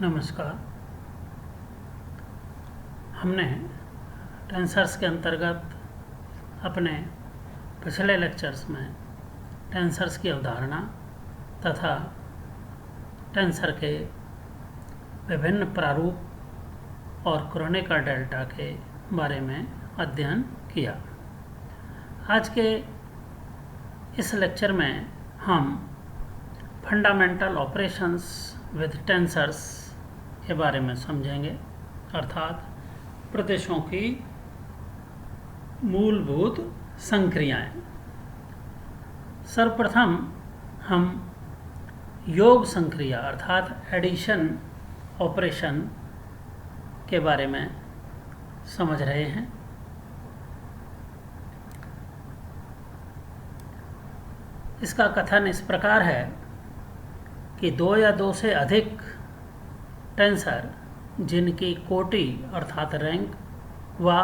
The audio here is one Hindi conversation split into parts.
नमस्कार। हमने टेंसर्स के अंतर्गत अपने पिछले लेक्चर्स में टेंसर्स की अवधारणा तथा टेंसर के विभिन्न प्रारूप और क्रोनिकल डेल्टा के बारे में अध्ययन किया। आज के इस लेक्चर में हम फंडामेंटल ऑपरेशंस विद टेंसर्स के बारे में समझेंगे, अर्थात प्रदेशों की मूलभूत संक्रियाएं। सर्वप्रथम हम योग संक्रिया अर्थात एडिशन ऑपरेशन के बारे में समझ रहे हैं। इसका कथन इस प्रकार है कि दो या दो से अधिक टेंसर जिनकी कोटि अर्थात रैंक व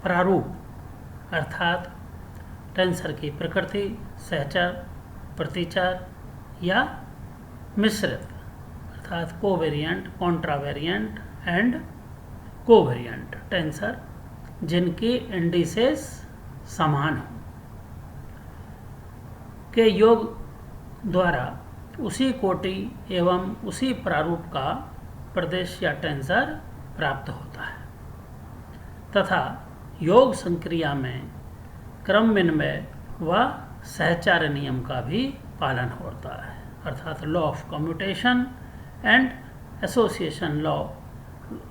प्रारूप अर्थात टेंसर की प्रकृति, सहचर, प्रतिचर या मिश्रित अर्थात कोवेरिएंट, कॉन्ट्रावेरिएंट एंड कोवेरिएंट टेंसर जिनकी इंडिसेस समान हो के योग द्वारा उसी कोटि एवं उसी प्रारूप का प्रदेश या टेंसर प्राप्त होता है तथा योग संक्रिया में क्रम विनिमय व सहचार नियम का भी पालन होता है, अर्थात law of commutation and association law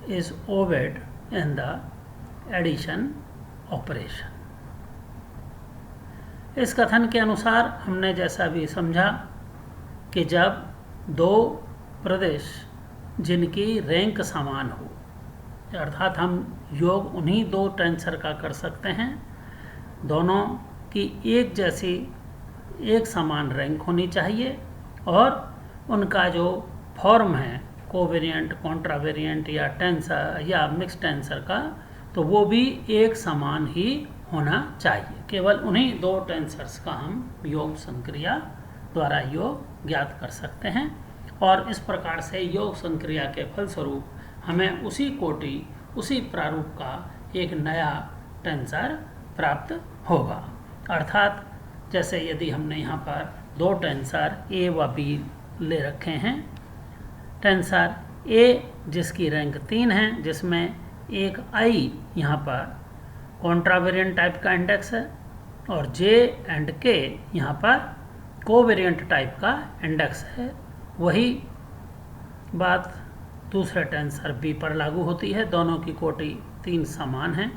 is obeyed in the addition operation. इस कथन के अनुसार हमने जैसा भी समझा कि जब दो प्रदेश जिनकी रैंक समान हो, अर्थात हम योग उन्हीं दो टेंसर का कर सकते हैं, दोनों की एक जैसी एक समान रैंक होनी चाहिए और उनका जो फॉर्म है कोवेरिएंट, कॉन्ट्रावेरिएंट या टेंसर या मिक्स टेंसर का, तो वो भी एक समान ही होना चाहिए। केवल उन्हीं दो टेंसर्स का हम योग संक्रिया द्वारा योग ज्ञात कर सकते हैं और इस प्रकार से योग संक्रिया के फलस्वरूप हमें उसी कोटि उसी प्रारूप का एक नया टेंसर प्राप्त होगा। अर्थात जैसे यदि हमने यहाँ पर दो टेंसर ए व बी ले रखे हैं, टेंसर ए जिसकी रैंक 3 है, जिसमें एक आई यहाँ पर कॉन्ट्रावेरिएंट टाइप का इंडेक्स है और जे एंड के यहाँ पर कोवेरिएंट टाइप का इंडेक्स है, वही बात दूसरे टेंसर बी पर लागू होती है। दोनों की कोटि 3 समान है।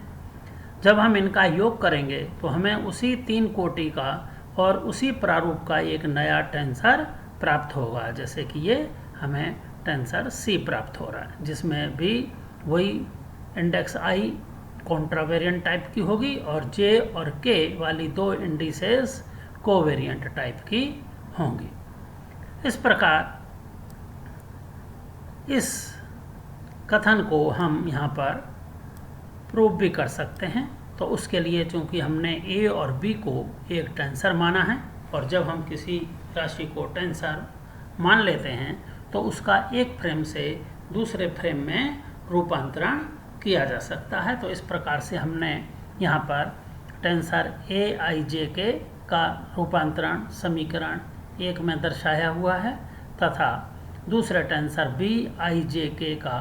जब हम इनका योग करेंगे तो हमें उसी 3 कोटि का और उसी प्रारूप का एक नया टेंसर प्राप्त होगा, जैसे कि ये हमें टेंसर सी प्राप्त हो रहा है जिसमें भी वही इंडेक्स आई कॉन्ट्रावेरिएंट टाइप की होगी और जे और के वाली दो इंडिसेस कोवेरिएंट टाइप की होंगी। इस प्रकार इस कथन को हम यहाँ पर प्रूव भी कर सकते हैं। तो उसके लिए चूंकि हमने ए और बी को एक टेंसर माना है और जब हम किसी राशि को टेंसर मान लेते हैं तो उसका एक फ्रेम से दूसरे फ्रेम में रूपांतरण किया जा सकता है। तो इस प्रकार से हमने यहाँ पर टेंसर ए आई जे के का रूपांतरण समीकरण 1 में दर्शाया हुआ है तथा दूसरे टेंसर बी आई जे के का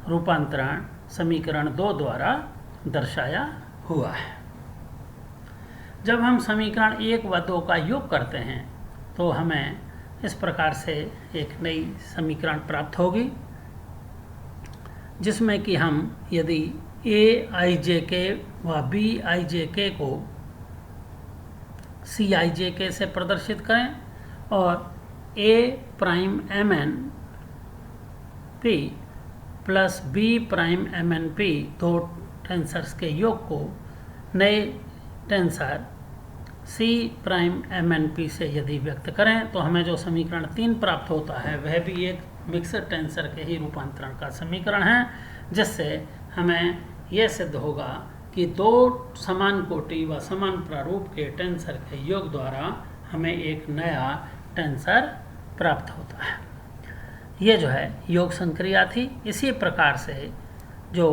रूपांतरण समीकरण 2 द्वारा दर्शाया हुआ है। जब हम समीकरण 1 व 2 का योग करते हैं तो हमें इस प्रकार से एक नई समीकरण प्राप्त होगी जिसमें कि हम यदि ए आई जे के व बी आई जे के को सी आई जे के से प्रदर्शित करें और A prime M N P plus B prime M N P दो टेंसर्स के योग को नए tensor C prime M N P से यदि व्यक्त करें तो हमें जो समीकरण 3 प्राप्त होता है वह भी एक मिक्सर टेंसर के ही रूपांतरण का समीकरण है, जिससे हमें यह सिद्ध होगा कि दो समान कोटि व समान प्रारूप के टेंसर के योग द्वारा हमें एक नया टेंसर प्राप्त होता है। ये जो है योग संक्रिया थी। इसी प्रकार से जो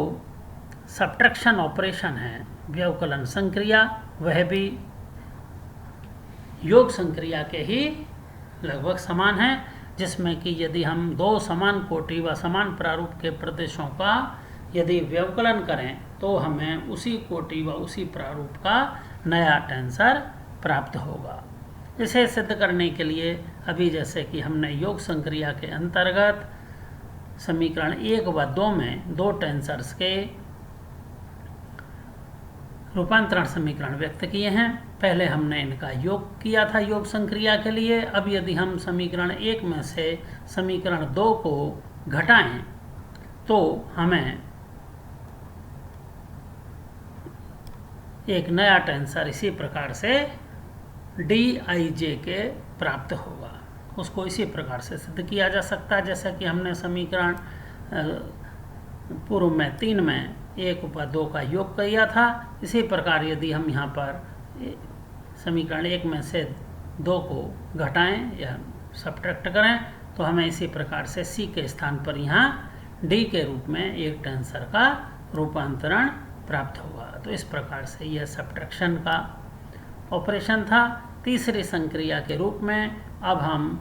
सब्ट्रैक्शन ऑपरेशन है, व्यवकलन संक्रिया, वह भी योग संक्रिया के ही लगभग समान है, जिसमें कि यदि हम दो समान कोटि व समान प्रारूप के प्रदेशों का यदि व्यवकलन करें तो हमें उसी कोटि व उसी प्रारूप का नया टेंसर प्राप्त होगा। इसे सिद्ध करने के लिए अभी जैसे कि हमने योग संक्रिया के अंतर्गत समीकरण 1 व 2 में दो टेंसर्स के रूपांतरण समीकरण व्यक्त किए हैं। पहले हमने इनका योग किया था योग संक्रिया के लिए। अब यदि हम समीकरण 1 में से समीकरण 2 को घटाएं तो हमें एक नया टेंसर इसी प्रकार से dij के प्राप्त होगा। उसको इसी प्रकार से सिद्ध किया जा सकता है जैसा कि हमने समीकरण पूर्व में 3 में 1 व 2 का योग किया था। इसी प्रकार यदि हम यहाँ पर समीकरण 1 में से 2 को घटाएं या सब्ट्रैक्ट करें तो हमें इसी प्रकार से c के स्थान पर यहाँ d के रूप में एक टेंसर का रूपांतरण प्राप्त होगा। तो इस प्रकार से यह सब्ट्रैक्शन का ऑपरेशन था। तीसरी संक्रिया के रूप में अब हम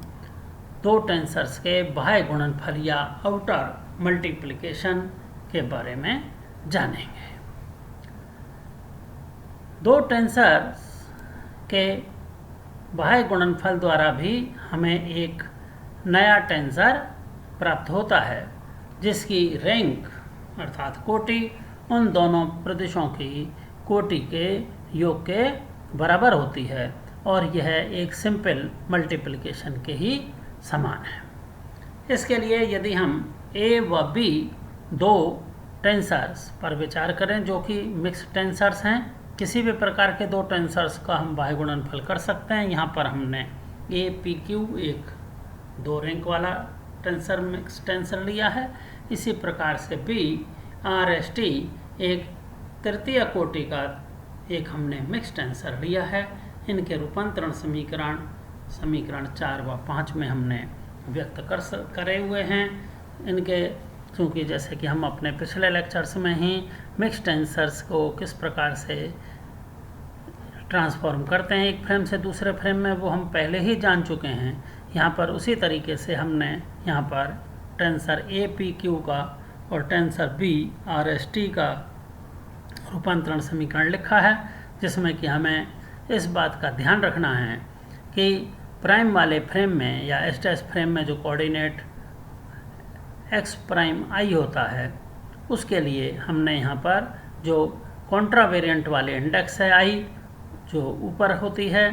दो टेंसर्स के बाह्य गुणनफल या आउटर मल्टीप्लिकेशन के बारे में जानेंगे। दो टेंसर्स के बाह्य गुणनफल द्वारा भी हमें एक नया टेंसर प्राप्त होता है जिसकी रैंक अर्थात कोटि उन दोनों प्रदेशों की कोटि के योग के बराबर होती है और यह एक सिंपल मल्टीप्लिकेशन के ही समान है। इसके लिए यदि हम a व b दो टेंसर्स पर विचार करें जो कि मिक्स टेंसर्स हैं, किसी भी प्रकार के दो टेंसर्स का हम बाह्य गुणनफल कर सकते हैं। यहाँ पर हमने a p q एक दो रैंक वाला टेंसर मिक्स टेंसर लिया है। इसी प्रकार से b r s t एक तृतीय कोटि का एक हमने मिक्स टेंसर लिया है। इनके रूपांतरण समीकरण 4 व 5 में हमने व्यक्त करे हुए हैं। इनके चूँकि जैसे कि हम अपने पिछले लेक्चर्स में ही मिक्स टेंसर्स को किस प्रकार से ट्रांसफॉर्म करते हैं एक फ्रेम से दूसरे फ्रेम में, वो हम पहले ही जान चुके हैं। यहाँ पर उसी तरीके से हमने यहाँ पर टेंसर ए पी क्यू का और tensor B R S T का रूपांतरण समीकरण लिखा है, जिसमें कि हमें इस बात का ध्यान रखना है कि प्राइम वाले फ्रेम में या एस डैश फ्रेम में जो कोऑर्डिनेट एक्स प्राइम आई होता है उसके लिए हमने यहाँ पर जो कॉन्ट्रावेरिएंट वाले इंडेक्स है आई जो ऊपर होती है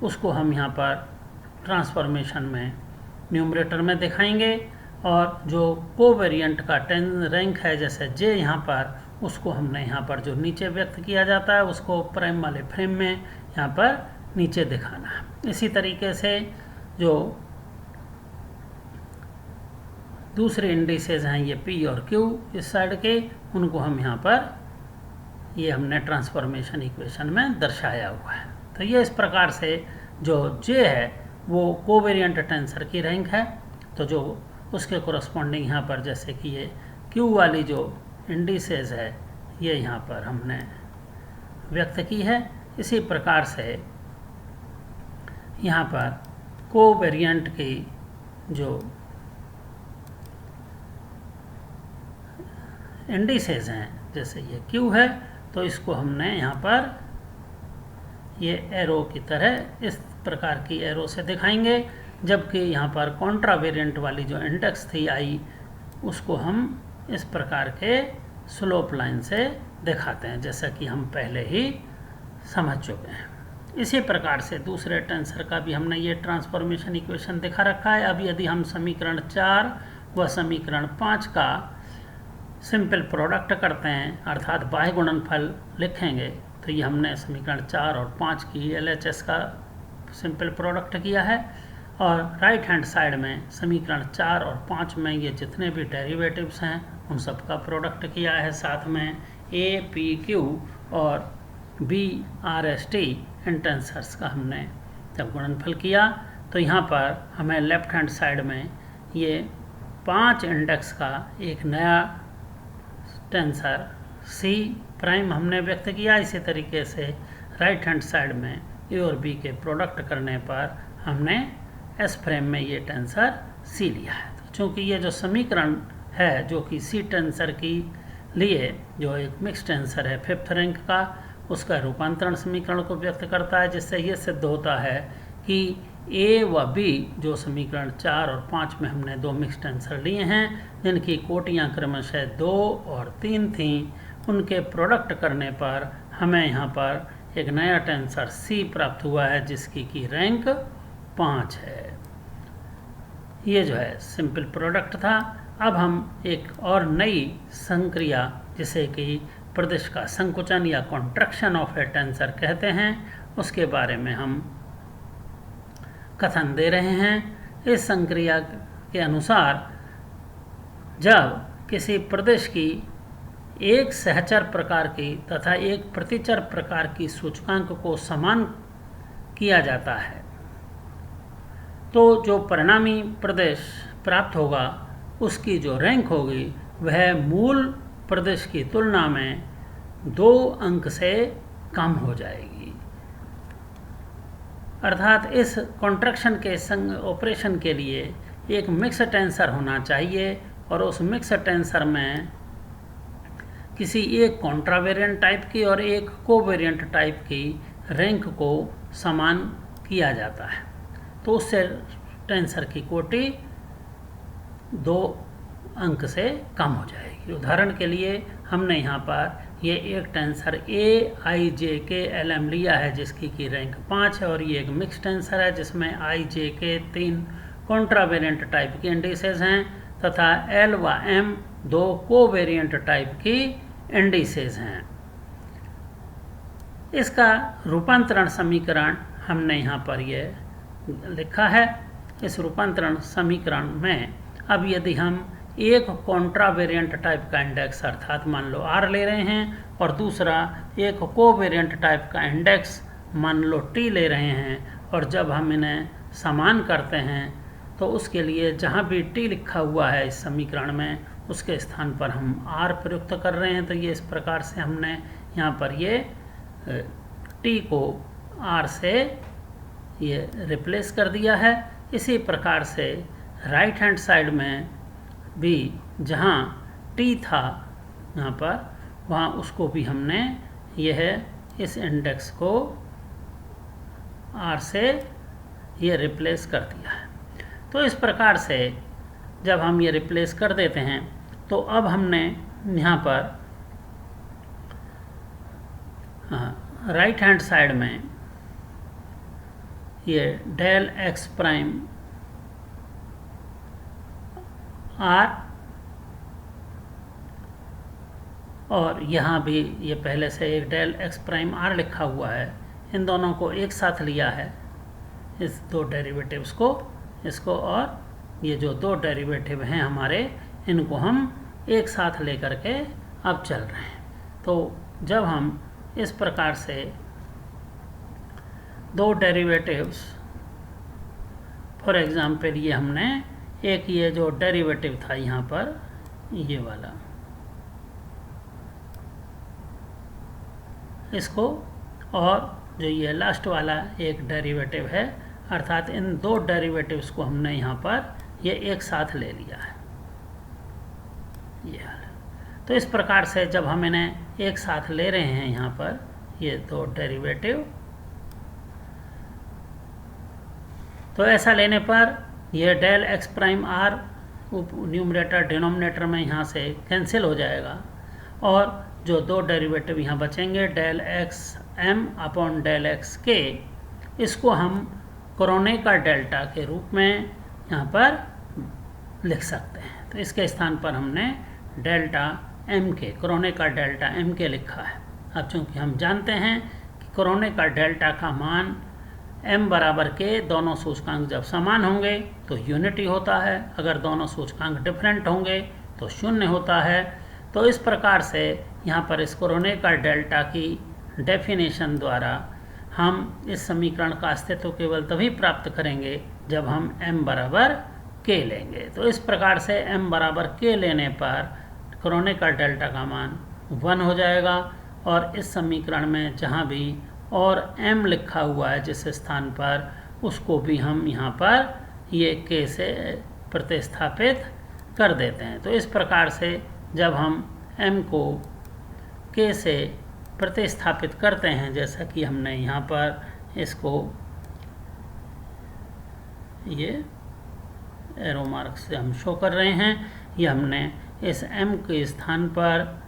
उसको हम यहाँ पर ट्रांसफॉर्मेशन में न्यूमरेटर में दिखाएंगे और जो कोवेरिएंट का रैंक है जैसे जे यहाँ पर उसको हमने यहाँ पर जो नीचे व्यक्त किया जाता है उसको प्राइम वाले फ्रेम में यहाँ पर नीचे दिखाना है। इसी तरीके से जो दूसरे इंडिसेस हैं ये पी और क्यू इस साइड के, उनको हम यहाँ पर ये हमने ट्रांसफॉर्मेशन इक्वेशन में दर्शाया हुआ है। तो ये इस प्रकार से जो जे है वो कोवेरिएंट टेंसर की रैंक है, तो जो उसके कोरस्पॉन्डिंग यहाँ पर जैसे कि ये क्यू वाली जो इंडिसेस है ये यहाँ पर हमने व्यक्त की है। इसी प्रकार से यहाँ पर कोवेरिएंट की जो इंडिसेस हैं जैसे ये क्यू है तो इसको हमने यहाँ पर ये एरो की तरह इस प्रकार की एरो से दिखाएंगे, जबकि यहाँ पर कॉन्ट्रावेरिएंट वाली जो इंडेक्स थी आई उसको हम इस प्रकार के स्लोप लाइन से दिखाते हैं जैसा कि हम पहले ही समझ चुके हैं। इसी प्रकार से दूसरे टेंसर का भी हमने ये ट्रांसफॉर्मेशन इक्वेशन दिखा रखा है। अब यदि हम समीकरण 4 व समीकरण 5 का सिंपल प्रोडक्ट करते हैं अर्थात बाह्य गुणनफल लिखेंगे तो ये हमने समीकरण 4 और 5 की LHS का सिंपल प्रोडक्ट किया है और राइट हैंड साइड में समीकरण 4 और 5 में ये जितने भी डेरिवेटिव्स हैं उन सब का प्रोडक्ट किया है। साथ में ए पी क्यू और बी आर एस टी इन टेंसर्स का हमने जब गुणनफल किया तो यहाँ पर हमें लेफ्ट हैंड साइड में ये 5 इंडेक्स का एक नया टेंसर C प्राइम हमने व्यक्त किया। इसी तरीके से राइट हैंड साइड में A और B के प्रोडक्ट करने पर हमने S फ्रेम में ये टेंसर C लिया है। तो चूँकि ये जो समीकरण है जो कि C टेंसर की लिए जो एक मिक्स टेंसर है 5th रैंक का, उसका रूपांतरण समीकरण को व्यक्त करता है, जिससे ये सिद्ध होता है कि A व B जो समीकरण 4 और 5 में हमने दो मिक्स टेंसर लिए हैं जिनकी कोटियाँ क्रमशः 2 और 3 थीं, उनके प्रोडक्ट करने पर हमें यहाँ पर एक नया टेंसर C प्राप्त हुआ है जिसकी की रैंक 5 है। ये जो है सिंपल प्रोडक्ट था। अब हम एक और नई संक्रिया जिसे कि प्रदेश का संकुचन या कॉन्ट्रैक्शन ऑफ ए टेंसर कहते हैं उसके बारे में हम कथन दे रहे हैं। इस संक्रिया के अनुसार जब किसी प्रदेश की एक सहचर प्रकार की तथा एक प्रतिचर प्रकार की सूचकांक को समान किया जाता है तो जो परिणामी प्रदेश प्राप्त होगा उसकी जो रैंक होगी वह मूल प्रदेश की तुलना में 2 अंक से कम हो जाएगी। अर्थात इस कॉन्ट्रैक्शन के ऑपरेशन के लिए एक मिक्स टेंसर होना चाहिए और उस मिक्स टेंसर में किसी एक कॉन्ट्रावेरिएंट टाइप की और एक कोवेरिएंट टाइप की रैंक को समान किया जाता है, तो उससे टेंसर की कोटि 2 अंक से कम हो जाएगी। उदाहरण के लिए हमने यहाँ पर ये एक टेंसर AIJK-LM लिया है जिसकी की रैंक 5 है और ये एक मिक्स टेंसर है जिसमें IJK 3 कॉन्ट्रावेरिएंट टाइप की इंडिसेस हैं तथा L व M 2 कोवेरिएंट टाइप की इंडिसेस हैं। इसका रूपांतरण समीकरण हमने यहाँ पर ये लिखा है। इस रूपांतरण समीकरण में अब यदि हम एक कॉन्ट्रावेरिएंट टाइप का इंडेक्स अर्थात मान लो R ले रहे हैं और दूसरा एक कोवेरिएंट टाइप का इंडेक्स मान लो T ले रहे हैं और जब हम इन्हें समान करते हैं तो उसके लिए जहाँ भी T लिखा हुआ है इस समीकरण में उसके स्थान पर हम R प्रयुक्त कर रहे हैं। तो ये इस प्रकार से हमने यहाँ पर ये T को R से ये रिप्लेस कर दिया है। इसी प्रकार से राइट हैंड साइड में भी जहाँ T था यहाँ पर वहाँ उसको भी हमने यह इस इंडेक्स को R से ये रिप्लेस कर दिया है। तो इस प्रकार से जब हम ये रिप्लेस कर देते हैं तो अब हमने यहाँ पर राइट हैंड साइड में ये डेल एक्स प्राइम R और यहाँ भी ये पहले से एक डेल एक्स प्राइम R लिखा हुआ है, इन दोनों को एक साथ लिया है इस दो डेरिवेटिव्स को, इसको और ये जो दो डेरिवेटिव हैं हमारे इनको हम एक साथ लेकर के अब चल रहे हैं। तो जब हम इस प्रकार से दो डेरिवेटिव्स फॉर एग्जांपल ये हमने एक ये जो डेरिवेटिव था यहाँ पर ये वाला इसको और जो ये लास्ट वाला एक डेरिवेटिव है अर्थात इन दो डेरिवेटिव्स को हमने यहाँ पर ये एक साथ ले लिया है ये वाला। तो इस प्रकार से जब हम इन्हें एक साथ ले रहे हैं यहाँ पर ये दो डेरिवेटिव, तो ऐसा लेने पर यह डेल एक्स प्राइम आर न्यूमरेटर डिनोमिनेटर में यहाँ से कैंसिल हो जाएगा और जो दो डेरिवेटिव यहाँ बचेंगे del x m upon del x के, इसको हम क्रोनेकर डेल्टा के रूप में यहाँ पर लिख सकते हैं। तो इसके स्थान पर हमने डेल्टा एम के क्रोनेकर डेल्टा एम के लिखा है। अब चूँकि हम जानते हैं कि क्रोनेकर डेल्टा का मान m बराबर के दोनों सूचकांक जब समान होंगे तो यूनिटी होता है, अगर दोनों सूचकांक डिफरेंट होंगे तो शून्य होता है। तो इस प्रकार से यहाँ पर इस क्रोनेकर डेल्टा की डेफिनेशन द्वारा हम इस समीकरण का अस्तित्व केवल तभी प्राप्त करेंगे जब हम m बराबर के लेंगे। तो इस प्रकार से m बराबर k लेने पर क्रोनिकल डेल्टा का मान 1 हो जाएगा, और इस समीकरण में जहाँ भी और m लिखा हुआ है जिस स्थान पर, उसको भी हम यहाँ पर ये k से प्रतिस्थापित कर देते हैं। तो इस प्रकार से जब हम m को k से प्रतिस्थापित करते हैं, जैसा कि हमने यहाँ पर इसको ये एरो मार्क से हम शो कर रहे हैं, ये हमने इस m के स्थान पर,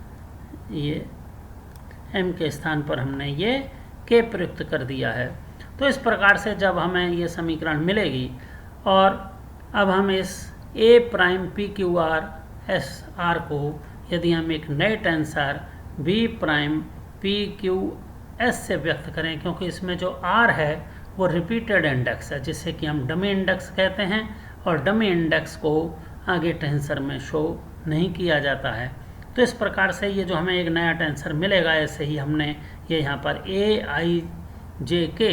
ये m के स्थान पर हमने ये k प्रयुक्त कर दिया है। तो इस प्रकार से जब हमें ये समीकरण मिलेगी, और अब हम इस a prime P Q R S R को यदि हम एक नए tensor b prime P Q S से व्यक्त करें, क्योंकि इसमें जो r है वो रिपीटेड इंडेक्स है, जिससे कि हम डमी इंडेक्स कहते हैं, और डमी इंडेक्स को आगे टेंसर में शो नहीं किया जाता है। तो इस प्रकार से ये जो हमें एक नया टेंसर मिलेगा, ऐसे ही हमने ये यहाँ पर a i j k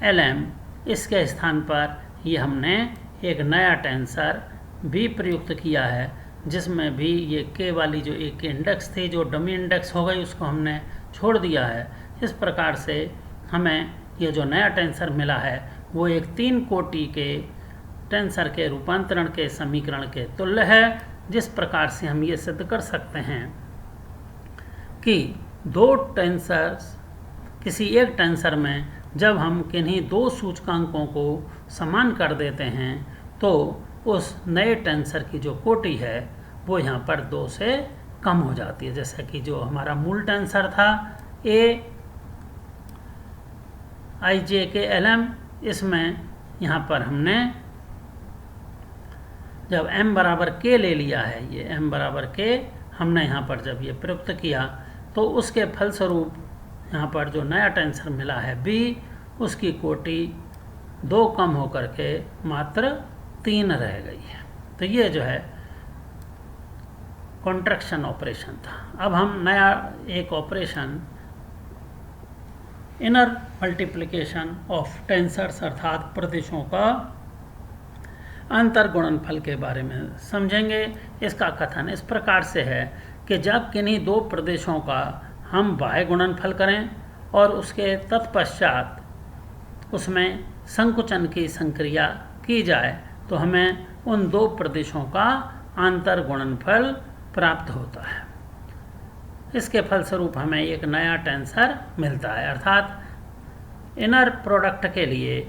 l m, इसके स्थान पर ये हमने एक नया टेंसर b प्रयुक्त किया है, जिसमें भी ये k वाली जो एक इंडेक्स थी जो डमी इंडेक्स हो गई, उसको हमने छोड़ दिया है। इस प्रकार से हमें ये जो नया टेंसर मिला है वो एक 3 कोटि के टेंसर के रूपांतरण के समीकरण के तुल्य है, जिस प्रकार से हम ये सिद्ध कर सकते हैं कि दो टेंसर्स, किसी एक टेंसर में जब हम किन्हीं दो सूचकांकों को समान कर देते हैं, तो उस नए टेंसर की जो कोटि है वो यहाँ पर 2 से कम हो जाती है। जैसे कि जो हमारा मूल टेंसर था a i j k l m, इसमें यहाँ पर हमने जब m बराबर k ले लिया है, ये m बराबर k हमने यहाँ पर जब ये प्रयुक्त किया, तो उसके फलस्वरूप यहाँ पर जो नया टेंसर मिला है b, उसकी कोटि 2 कम होकर के मात्र 3 रह गई है। तो ये जो है कॉन्ट्रैक्शन ऑपरेशन था। अब हम नया एक operation inner multiplication of tensors अर्थात प्रदेशों का अंतर गुणनफल के बारे में समझेंगे। इसका कथन इस प्रकार से है कि जब किन्हीं दो प्रदेशों का हम बाह्य गुणनफल करें और उसके तत्पश्चात उसमें संकुचन की संक्रिया की जाए, तो हमें उन दो प्रदेशों का आंतर गुणनफल प्राप्त होता है। इसके फलस्वरूप हमें एक नया टेंसर मिलता है, अर्थात इनर प्रोडक्ट के लिए,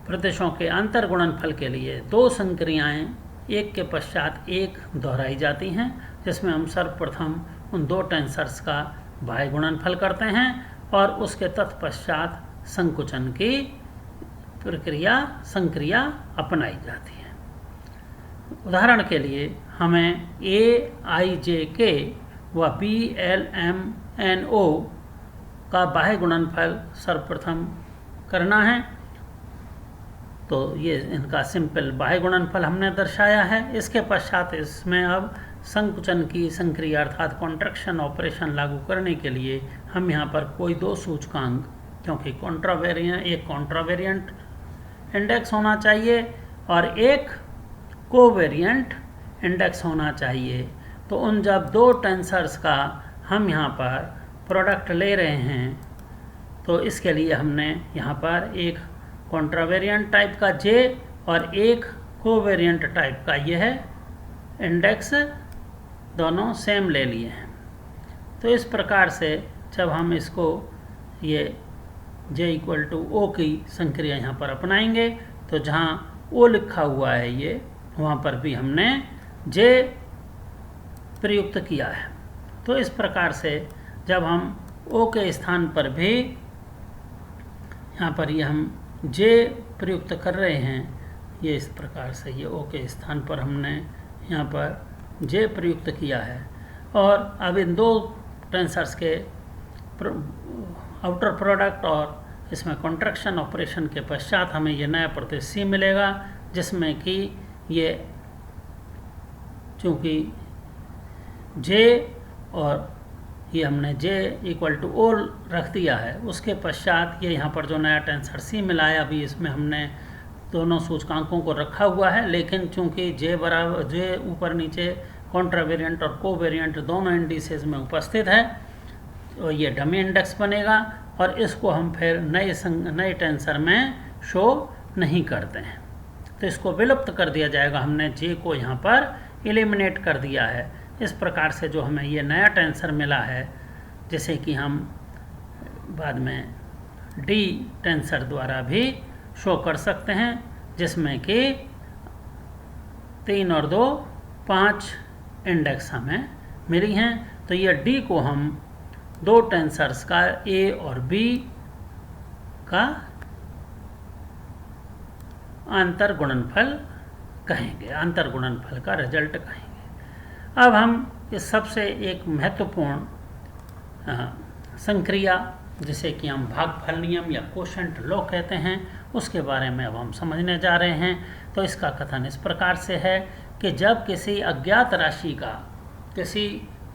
प्रदेशों के अंतर गुणनफल के लिए दो संक्रियाएं एक के पश्चात एक दोहराई जाती हैं, जिसमें हम सर्वप्रथम उन दो टेंसर्स का बाह्य गुणनफल करते हैं और उसके तत्पश्चात संकुचन की संक्रिया अपनाई जाती है। उदाहरण के लिए हमें AIJK व BLMNO का बाह्य गुणनफल सर्वप्रथम करना है। तो ये इनका सिंपल बाह्य गुणनफल हमने दर्शाया है। इसके पश्चात इसमें अब संकुचन की संक्रिया अर्थात कॉन्ट्रैक्शन ऑपरेशन लागू करने के लिए हम यहाँ पर कोई दो सूचकांक, क्योंकि एक कॉन्ट्रावेरिएंट इंडेक्स होना चाहिए और एक कोवेरिएंट इंडेक्स होना चाहिए, तो उन जब दो टेंसर्स का हम यहाँ पर प्रोडक्ट ले रहे हैं, तो इसके लिए हमने यहाँ पर एक कॉन्ट्रावेरिएंट टाइप का J और एक कोवेरिएंट टाइप का यह इंडेक्स दोनों सेम ले लिए हैं। तो इस प्रकार से जब हम इसको ये J = O की संक्रिया यहाँ पर अपनाएंगे, तो जहाँ O लिखा हुआ है ये, वहाँ पर भी हमने J प्रयुक्त किया है। तो इस प्रकार से जब हम O के स्थान पर भी यहाँ पर ये हम J प्रयुक्त कर रहे हैं, ये इस प्रकार से ये O के स्थान पर हमने यहाँ पर J प्रयुक्त किया है। और अब इन दो टेंसर्स के आउटर प्रोडक्ट और इसमें कॉन्ट्रैक्शन ऑपरेशन के पश्चात हमें ये नया प्रदेश C मिलेगा, जिसमें कि ये चूँकि J और ये हमने J = O रख दिया है, उसके पश्चात ये यहाँ पर जो नया टेंसर C मिला है, अभी इसमें हमने दोनों सूचकांकों को रखा हुआ है, लेकिन चूंकि जे ऊपर नीचे कॉन्ट्रावेरिएंट और कोवेरिएंट दोनों इंडिसेस में उपस्थित है, तो ये डमी इंडेक्स बनेगा और इसको हम फिर नए टेंसर में शो नहीं करते हैं, तो इसको विलुप्त कर दिया जाएगा। हमने जे को यहाँ पर एलिमिनेट कर दिया है। इस प्रकार से जो हमें ये नया टेंसर मिला है, जिसे कि हम बाद में डी टेंसर द्वारा भी शो कर सकते हैं, जिसमें कि 3 और 2 5 इंडेक्स हमें मिली हैं। तो ये डी को हम दो टेंसर्स का ए और बी का अंतर गुणनफल कहेंगे, अंतर गुणनफल का रिजल्ट कहेंगे। अब हम इस सबसे एक महत्वपूर्ण संक्रिया, जिसे कि हम भागफल नियम या कोशेंट लॉ कहते हैं, उसके बारे में अब हम समझने जा रहे हैं। तो इसका कथन इस प्रकार से है कि जब किसी अज्ञात राशि का किसी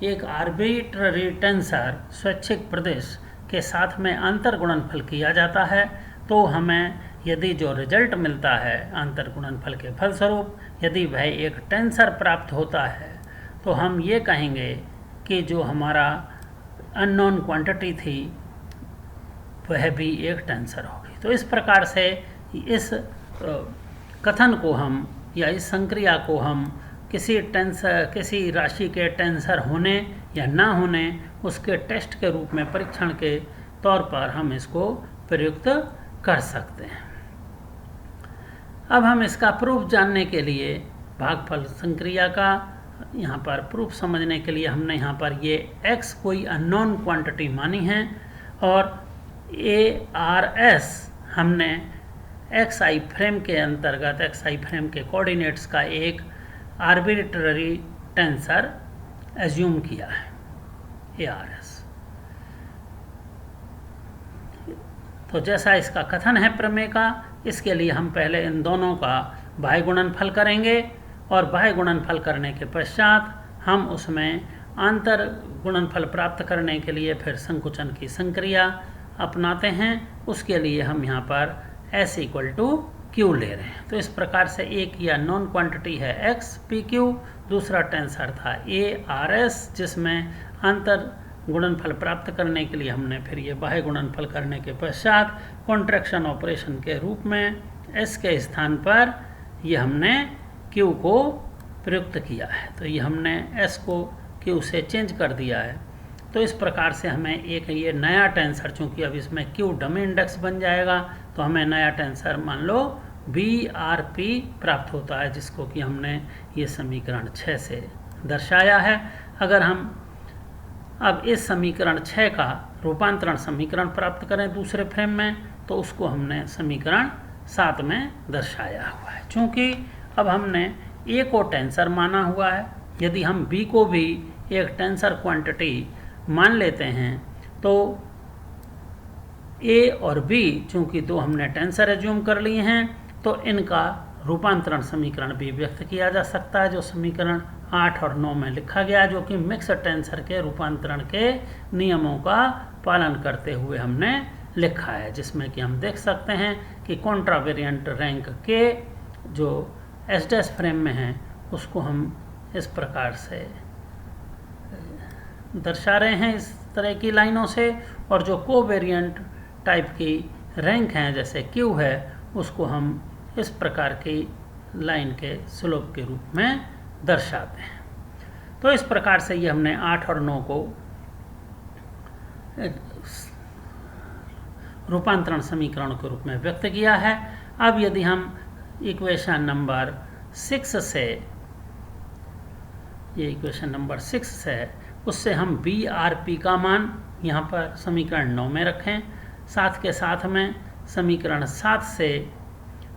एक आर्बिट्ररी टेंसर स्वैच्छिक प्रदेश के साथ में अंतर गुणनफल किया जाता है, तो हमें यदि जो रिजल्ट मिलता है अंतर गुणनफल के फलस्वरूप, यदि वह एक टेंसर प्राप्त होता है, तो हम ये कहेंगे कि जो हमारा अननोन क्वांटिटी थी वह भी एक टेंसर होगी। तो इस प्रकार से इस कथन को हम या इस संक्रिया को हम किसी राशि के टेंसर होने या ना होने उसके टेस्ट के रूप में, परीक्षण के तौर पर हम इसको प्रयुक्त कर सकते हैं। अब हम इसका प्रूफ जानने के लिए भागफल संक्रिया का यहाँ पर प्रूफ समझने के लिए हमने यहाँ पर ये x कोई अननोन क्वांटिटी मानी है और ARS हमने XI फ्रेम के अंतर्गत XI फ्रेम के कोऑर्डिनेट्स का एक आर्बिट्ररी टेंसर एज्यूम किया है ARS। तो जैसा इसका कथन है प्रमेय का, इसके लिए हम पहले इन दोनों का बाह्य गुणनफल करेंगे और बाह्य गुणनफल करने के पश्चात हम उसमें अंतर गुणनफल प्राप्त करने के लिए फिर संकुचन की संक्रिया अपनाते हैं। उसके लिए हम यहाँ पर S = Q ले रहे हैं। तो इस प्रकार से एक या नॉन क्वांटिटी है x PQ, दूसरा टेंसर था ARS, जिसमें अंतर गुणनफल प्राप्त करने के लिए हमने फिर ये बाह्य गुणनफल करने के पश्चात कॉन्ट्रैक्शन ऑपरेशन के रूप में S के स्थान पर ये हमने Q को प्रयुक्त किया है। तो ये हमने S को Q से चेंज कर दिया है। तो इस प्रकार से हमें एक ये नया टेंसर, चूँकि अब इसमें Q डमी इंडेक्स बन जाएगा, तो हमें नया टेंसर मान लो BRP प्राप्त होता है, जिसको कि हमने ये समीकरण 6 से दर्शाया है। अगर हम अब इस समीकरण 6 का रूपांतरण समीकरण प्राप्त करें दूसरे फ्रेम में, तो उसको हमने समीकरण 7 में दर्शाया हुआ है। चूँकि अब हमने A को टेंसर माना हुआ है, यदि हम B को भी एक टेंसर क्वांटिटी मान लेते हैं, तो A और B चूँकि दो हमने टेंसर एज्यूम कर लिए हैं, तो इनका रूपांतरण समीकरण भी व्यक्त किया जा सकता है, जो समीकरण 8 और 9 में लिखा गया, जो कि मिक्स टेंसर के रूपांतरण के नियमों का पालन करते हुए हमने लिखा है, जिसमें कि हम देख सकते हैं कि कॉन्ट्रावेरिएंट रैंक के जो S' फ्रेम में है उसको हम इस प्रकार से दर्शा रहे हैं, इस तरह की लाइनों से, और जो कोवेरिएंट टाइप की रैंक हैं जैसे Q है, उसको हम इस प्रकार की लाइन के स्लोप के रूप में दर्शाते हैं। तो इस प्रकार से ये हमने 8 और 9 को रूपांतरण समीकरण के रूप में व्यक्त किया है। अब यदि हम इक्वेशन नंबर 6 से, ये इक्वेशन नंबर 6 से, उससे हम BRP का मान यहाँ पर समीकरण 9 में रखें, साथ के साथ में समीकरण 7 से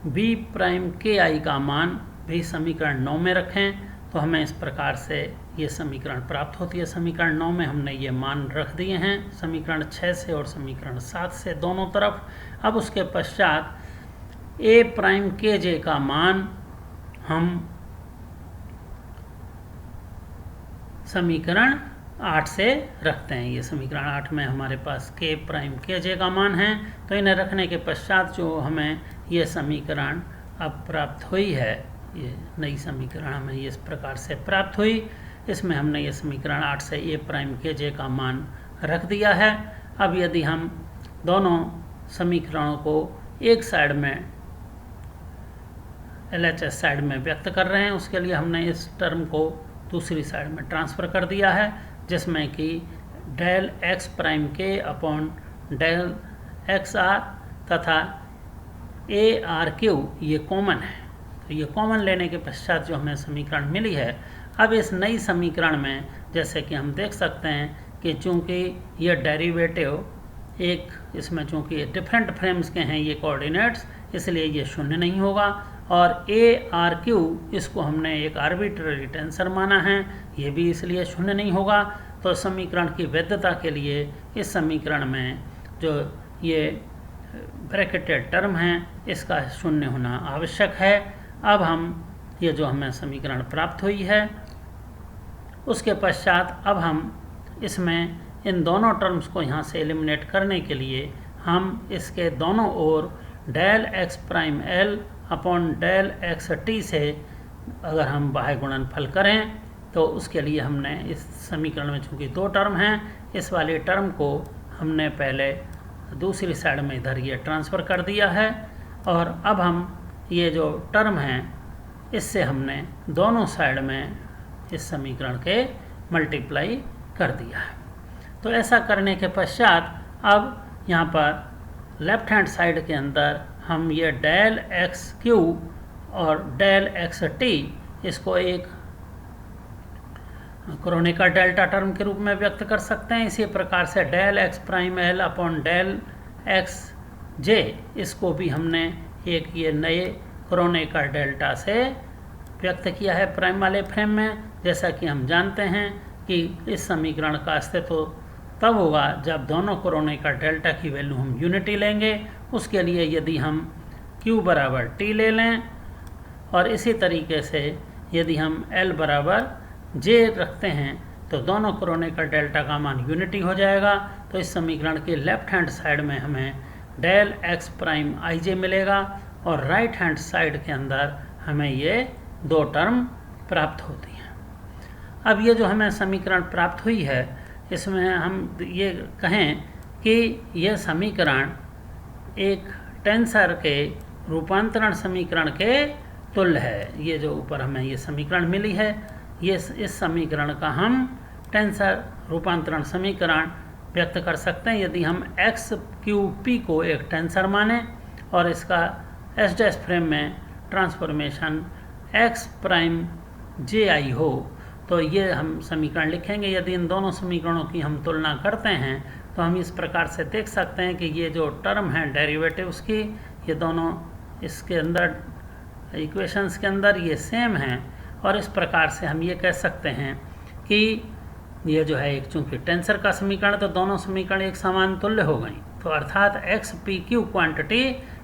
B'Ki का मान भी समीकरण 9 में रखें, तो हमें इस प्रकार से ये समीकरण प्राप्त होती है। समीकरण 9 में हमने ये मान रख दिए हैं, समीकरण 6 से और समीकरण 7 से दोनों तरफ। अब उसके पश्चात A'Kj का मान हम समीकरण 8 से रखते हैं। ये समीकरण 8 में हमारे पास K'Kj का मान है, तो इन्हें रखने के पश्चात जो हमें ये समीकरण अब प्राप्त हुई है, ये नई समीकरण हमें इस प्रकार से प्राप्त हुई। इसमें हमने ये समीकरण 8 से ए प्राइम के जे का मान रख दिया है। अब यदि हम दोनों समीकरणों को एक साइड में LHS साइड में व्यक्त कर रहे हैं, उसके लिए हमने इस टर्म को दूसरी साइड में ट्रांसफ़र कर दिया है, जिसमें कि डेल एक्स प्राइम के अपॉन डेल एक्स आर तथा ए आर क्यू ये कॉमन है। तो ये कॉमन लेने के पश्चात जो हमें समीकरण मिली है, अब इस नई समीकरण में जैसे कि हम देख सकते हैं कि चूँकि ये डेरिवेटिव एक इसमें चूँकि ये डिफरेंट फ्रेम्स के हैं ये कोऑर्डिनेट्स, इसलिए ये शून्य नहीं होगा। और ए आर क्यू इसको हमने एक आर्बिट्ररी टेंसर माना है, ये भी इसलिए शून्य नहीं होगा। तो समीकरण की वैधता के लिए इस समीकरण में जो ये ब्रैकेटेड टर्म हैं इसका शून्य होना आवश्यक है। अब हम ये जो हमें समीकरण प्राप्त हुई है उसके पश्चात अब हम इसमें इन दोनों टर्म्स को यहाँ से एलिमिनेट करने के लिए हम इसके दोनों ओर del x prime L upon del x T से अगर हम बाह्य गुणनफल करें तो उसके लिए हमने इस समीकरण में चूँकि दो टर्म हैं, इस वाली टर्म को हमने पहले दूसरी साइड में इधर ये ट्रांसफ़र कर दिया है। और अब हम ये जो टर्म हैं इससे हमने दोनों साइड में इस समीकरण के मल्टीप्लाई कर दिया है। तो ऐसा करने के पश्चात अब यहाँ पर लेफ्ट हैंड साइड के अंदर हम ये डेल एक्स क्यू और डेल एक्स टी इसको एक क्रोनिकल डेल्टा टर्म के रूप में व्यक्त कर सकते हैं। इसी प्रकार से del x prime L upon del x J इसको भी हमने एक ये नए क्रोनिकल डेल्टा से व्यक्त किया है प्राइम वाले फ्रेम में। जैसा कि हम जानते हैं कि इस समीकरण का अस्तित्व तब होगा जब दोनों क्रोनिकल डेल्टा की वैल्यू हम यूनिटी लेंगे। उसके लिए यदि हम Q बराबर T ले लें और इसी तरीके से यदि हम L बराबर J रखते हैं तो दोनों क्रोनिकल डेल्टा का मान यूनिटी हो जाएगा। तो इस समीकरण के लेफ्ट हैंड साइड में हमें डेल एक्स प्राइम आई जे मिलेगा और राइट हैंड साइड के अंदर हमें ये दो टर्म प्राप्त होती हैं। अब ये जो हमें समीकरण प्राप्त हुई है इसमें हम ये कहें कि यह समीकरण एक टेंसर के रूपांतरण समीकरण के तुल्य है। ये जो ऊपर हमें ये समीकरण मिली है ये इस समीकरण का हम टेंसर रूपांतरण समीकरण व्यक्त कर सकते हैं यदि हम एक्स क्यू पी को एक टेंसर माने और इसका एस डैश फ्रेम में ट्रांसफॉर्मेशन एक्स प्राइम जे आई हो तो ये हम समीकरण लिखेंगे। यदि इन दोनों समीकरणों की हम तुलना करते हैं तो हम इस प्रकार से देख सकते हैं कि ये जो टर्म है डेरिवेटिव्स की ये दोनों इसके अंदर इक्वेशंस के अंदर ये सेम हैं और इस प्रकार से हम ये कह सकते हैं कि ये जो है एक चूँकि टेंसर का समीकरण तो दोनों समीकरण एक समान तुल्य हो गई। तो अर्थात x P Q quantity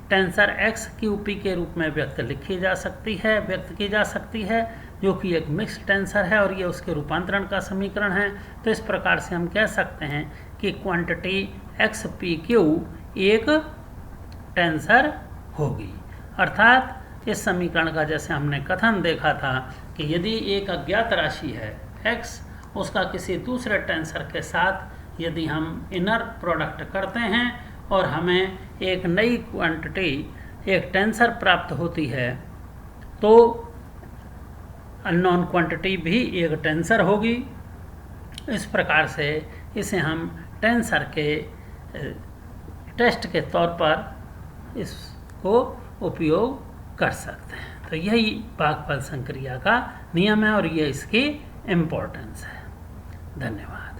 tensor x Q P के रूप में व्यक्त की जा सकती है जो कि एक मिक्स्ड टेंसर है और ये उसके रूपांतरण का समीकरण है। तो इस प्रकार से हम कह सकते हैं कि क्वांटिटी एक्स पी क्यू एक टेंसर होगी। अर्थात इस समीकरण का जैसे हमने कथन देखा था कि यदि एक अज्ञात राशि है x उसका किसी दूसरे टेंसर के साथ यदि हम इनर प्रोडक्ट करते हैं और हमें एक नई क्वांटिटी एक टेंसर प्राप्त होती है तो अननोन क्वांटिटी भी एक टेंसर होगी। इस प्रकार से इसे हम टेंसर के टेस्ट के तौर पर इसको उपयोग कर सकते हैं। तो यही भागफल संक्रिया का नियम है और ये इसकी इम्पोर्टेंस है। धन्यवाद।